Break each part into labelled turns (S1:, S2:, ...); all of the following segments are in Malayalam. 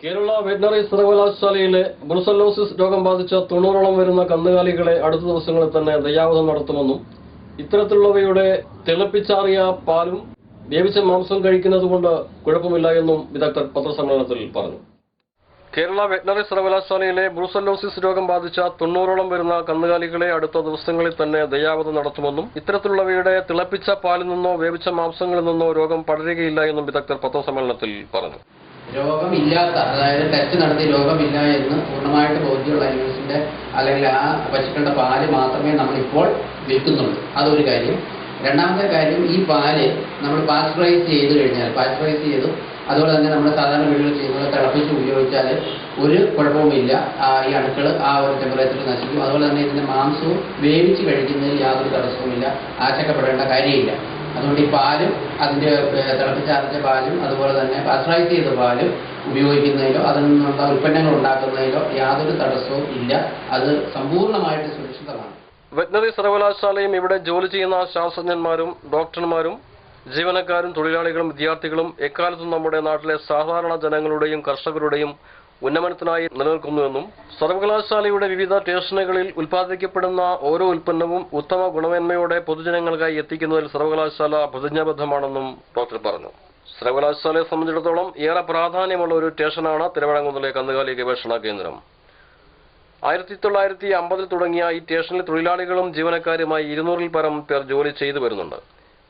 S1: കേരള വെറ്ററിനറി സർവകലാശാലയിലെ ബ്രുസല്ലോസിസ് രോഗം ബാധിച്ച 90ഓളം വരുന്ന കന്നുകാലികളെ അടുത്ത ദിവസങ്ങളിൽ തന്നെ ദയാവധം നടത്തുമെന്നും ഇത്തരത്തിലുള്ളവയുടെ തിളപ്പിച്ചാറിയ പാലും വേവിച്ച മാംസം കഴിക്കുന്നതുകൊണ്ട് കുഴപ്പമില്ല എന്നും വിദഗ്ധർ പത്രസമ്മേളനത്തിൽ പറഞ്ഞു. കേരള വെറ്ററിനറി സർവകലാശാലയിലെ ബ്രുസല്ലോസിസ് രോഗം ബാധിച്ച 90ഓളം വരുന്ന കന്നുകാലികളെ അടുത്ത ദിവസങ്ങളിൽ തന്നെ ദയാവധം നടത്തുമെന്നും ഇത്തരത്തിലുള്ളവയുടെ തിളപ്പിച്ച പാലിൽ നിന്നോ വേവിച്ച മാംസങ്ങളിൽ നിന്നോ രോഗം പടരുകയില്ല എന്നും വിദഗ്ധർ പത്രസമ്മേളനത്തിൽ പറഞ്ഞു.
S2: രോഗമില്ലാത്ത, അതായത് ടെസ്റ്റ് നടത്തി രോഗമില്ല എന്ന് പൂർണ്ണമായിട്ട് ബോധ്യമുള്ള അനിമൽസിന്റെ അല്ലെങ്കിൽ ആ പശുക്കളുടെ പാല് മാത്രമേ നമ്മളിപ്പോൾ വിൽക്കുന്നുള്ളൂ. അതൊരു കാര്യം. രണ്ടാമത്തെ കാര്യം, ഈ പാല് നമ്മൾ പാസ്ചറൈസ് ചെയ്ത് കഴിഞ്ഞാൽ, പാസ്ചറൈസ് ചെയ്തു അതുപോലെ തന്നെ നമ്മൾ സാധാരണ വീടുകൾ ചെയ്യുന്നത് തിളപ്പിച്ച് ഉപയോഗിച്ചാൽ ഒരു കുഴപ്പവുമില്ല. ഈ അണുക്കൾ ആ ഒരു ടെമ്പറേച്ചറിൽ നശിക്കും. അതുപോലെ തന്നെ ഇതിന്റെ മാംസവും വേവിച്ച് കഴിക്കുന്നതിൽ യാതൊരു തടസ്സവുമില്ല, ആശങ്കപ്പെടേണ്ട കാര്യമില്ല. അതുകൊണ്ട് ഈ പാലും അതിൻ്റെ തിളപ്പിച്ചാർച്ച പാലും അതുപോലെ തന്നെ പാസ്ചറൈസ് ചെയ്ത പാലും ഉപയോഗിക്കുന്നതിലോ അതിൽ നിന്നുള്ള ഉൽപ്പന്നങ്ങൾ ഉണ്ടാക്കുന്നതിലോ യാതൊരു തടസ്സവും ഇല്ല. അത് സമ്പൂർണ്ണമായിട്ട് സുരക്ഷിതമാണ്.
S1: വെറ്ററിനറി സർവകലാശാലയും ഇവിടെ ജോലി ചെയ്യുന്ന ശാസ്ത്രജ്ഞന്മാരും ഡോക്ടർമാരും ജീവനക്കാരും തൊഴിലാളികളും വിദ്യാർത്ഥികളും എക്കാലത്തും നമ്മുടെ നാട്ടിലെ സാധാരണ ജനങ്ങളുടെയും കർഷകരുടെയും ഉന്നമനത്തിനായി നിലനിൽക്കുന്നുവെന്നും സർവകലാശാലയുടെ വിവിധ സ്റ്റേഷനുകളിൽ ഉൽപ്പാദിപ്പിക്കപ്പെടുന്ന ഓരോ ഉൽപ്പന്നവും ഉത്തമ ഗുണമേന്മയോടെ പൊതുജനങ്ങൾക്കായി എത്തിക്കുന്നതിൽ സർവകലാശാല പ്രതിജ്ഞാബദ്ധമാണെന്നും ഡോക്ടർ പറഞ്ഞു. സർവകലാശാലയെ സംബന്ധിച്ചിടത്തോളം ഏറെ പ്രാധാന്യമുള്ള ഒരു സ്റ്റേഷനാണ് തിരുവഴങ്കുന്നിലെ കന്നുകാലി ഗവേഷണ കേന്ദ്രം. 1950 തുടങ്ങിയ ഈ സ്റ്റേഷനിൽ തൊഴിലാളികളും ജീവനക്കാരുമായി 200-ൽ പരം പേർ ജോലി ചെയ്തു വരുന്നുണ്ട്.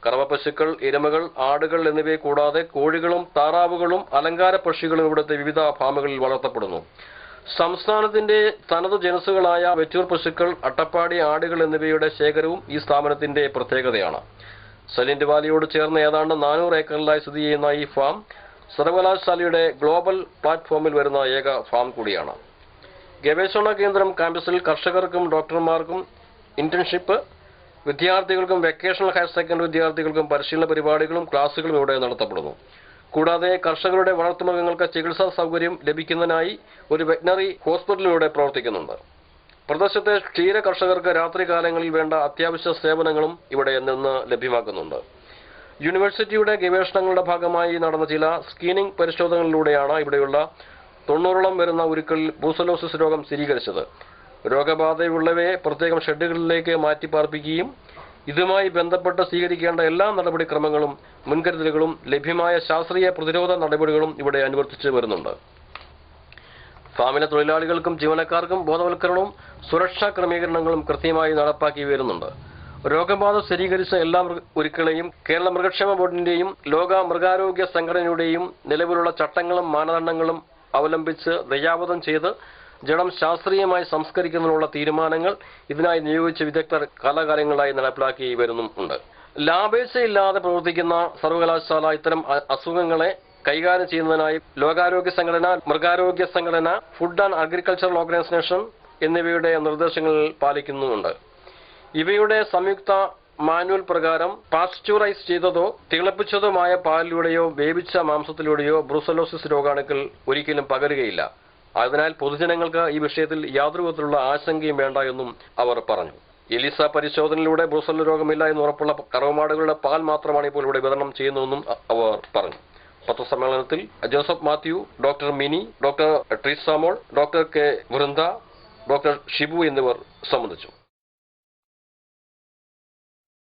S1: കറവ പശുക്കൾ, എരുമകൾ, ആടുകൾ എന്നിവയെ കൂടാതെ കോഴികളും താറാവുകളും അലങ്കാര പക്ഷികളും ഇവിടുത്തെ വിവിധ ഫാമുകളിൽ വളർത്തപ്പെടുന്നു. സംസ്ഥാനത്തിന്റെ തനത് ജനുസുകളായ വെറ്റൂർ പശുക്കൾ, അട്ടപ്പാടി ആടുകൾ എന്നിവയുടെ ശേഖരവും ഈ സ്ഥാപനത്തിന്റെ പ്രത്യേകതയാണ്. സൈലന്റ് വാലിയോട് ചേർന്ന് ഏതാണ്ട് 400 ഏക്കറിലായി സ്ഥിതി ചെയ്യുന്ന ഈ ഫാം സർവകലാശാലയുടെ ഗ്ലോബൽ പ്ലാറ്റ്ഫോമിൽ വരുന്ന ഏക ഫാം കൂടിയാണ്. ഗവേഷണ കേന്ദ്രം ക്യാമ്പസിൽ കർഷകർക്കും ഡോക്ടർമാർക്കും ഇന്റേൺഷിപ്പ് വിദ്യാർത്ഥികൾക്കും വെക്കേഷണൽ ഹയർ സെക്കൻഡറി വിദ്യാർത്ഥികൾക്കും പരിശീലന പരിപാടികളും ക്ലാസുകളും ഇവിടെ നടത്തപ്പെടുന്നു. കൂടാതെ കർഷകരുടെ വളർത്തുമൃഗങ്ങൾക്ക് ചികിത്സാ സൗകര്യം ലഭിക്കുന്നതിനായി ഒരു വെറ്ററിനറി ഹോസ്പിറ്റലും ഇവിടെ പ്രവർത്തിക്കുന്നുണ്ട്. പ്രദേശത്തെ ക്ഷീര കർഷകർക്ക് രാത്രികാലങ്ങളിൽ വേണ്ട അത്യാവശ്യ സേവനങ്ങളും ഇവിടെ നിന്ന് ലഭ്യമാക്കുന്നുണ്ട്. യൂണിവേഴ്സിറ്റിയുടെ ഗവേഷണങ്ങളുടെ ഭാഗമായി നടന്ന ചില സ്ക്രീനിംഗ് പരിശോധനകളിലൂടെയാണ് ഇവിടെയുള്ള 90ഓളം വരുന്ന ഉരുക്കളിൽ ബ്രുസല്ലോസിസ് രോഗം സ്ഥിരീകരിച്ചത്. രോഗബാധയുള്ളവയെ പ്രത്യേകം ഷെഡുകളിലേക്ക് മാറ്റിപ്പാർപ്പിക്കുകയും ഇതുമായി ബന്ധപ്പെട്ട് സ്വീകരിക്കേണ്ട എല്ലാ നടപടിക്രമങ്ങളും മുൻകരുതലുകളും ലഭ്യമായ ശാസ്ത്രീയ പ്രതിരോധ നടപടികളും ഇവിടെ അനുവർത്തിച്ചു വരുന്നുണ്ട്. ഫാമിലെ തൊഴിലാളികൾക്കും ജീവനക്കാർക്കും ബോധവൽക്കരണവും സുരക്ഷാ ക്രമീകരണങ്ങളും കൃത്യമായി നടപ്പാക്കി വരുന്നുണ്ട്. രോഗബാധ സ്ഥിരീകരിച്ച എല്ലാ ഉരുക്കളെയും കേരള മൃഗക്ഷേമ ബോർഡിന്റെയും ലോക മൃഗാരോഗ്യ സംഘടനയുടെയും നിലവിലുള്ള ചട്ടങ്ങളും മാനദണ്ഡങ്ങളും അവലംബിച്ച് ദയാവധം ചെയ്ത് ജഡം ശാസ്ത്രീയമായി സംസ്കരിക്കുന്നതിനുള്ള തീരുമാനങ്ങൾ ഇതിനായി നിയോഗിച്ച വിദഗ്ധർ കാലാകാലങ്ങളായി നടപ്പിലാക്കി വരുന്നുമുണ്ട്. ലാഭേച്ഛയില്ലാതെ പ്രവർത്തിക്കുന്ന സർവകലാശാല ഇത്തരം അസുഖങ്ങളെ കൈകാര്യം ചെയ്യുന്നതിനായി ലോകാരോഗ്യ സംഘടന, മൃഗാരോഗ്യ സംഘടന, ഫുഡ് ആൻഡ് അഗ്രികൾച്ചറൽ ഓർഗനൈസേഷൻ എന്നിവയുടെ നിർദ്ദേശങ്ങൾ പാലിക്കുന്നുമുണ്ട്. ഇവയുടെ സംയുക്ത മാനുവൽ പ്രകാരം പാസ്ചറൈസ് ചെയ്തതോ തിളപ്പിച്ചതുമായ പാലിലൂടെയോ വേവിച്ച മാംസത്തിലൂടെയോ ബ്രുസല്ലോസിസ് രോഗാണുക്കൾ ഒരിക്കലും പകരുകയില്ല. അതിനാൽ പൊതുജനങ്ങൾക്ക് ഈ വിഷയത്തിൽ യാതൊരു വിധത്തിലുള്ള ആശങ്കയും വേണ്ട എന്നും അവർ പറഞ്ഞു. എലിസ പരിശോധനയിലൂടെ ബ്രുസല്ല രോഗമില്ല എന്ന് ഉറപ്പുള്ള കറവമാടുകളുടെ പാൽ മാത്രമാണ് ഇപ്പോൾ ഇവിടെ വിതരണം ചെയ്യുന്നതെന്നും അവർ പറഞ്ഞു. പത്രസമ്മേളനത്തിൽ Joseph Mathew, doctor Mini, doctor Treesamol, doctor K Vrinda, doctor Shibu എന്നിവർ സംബന്ധിച്ചു.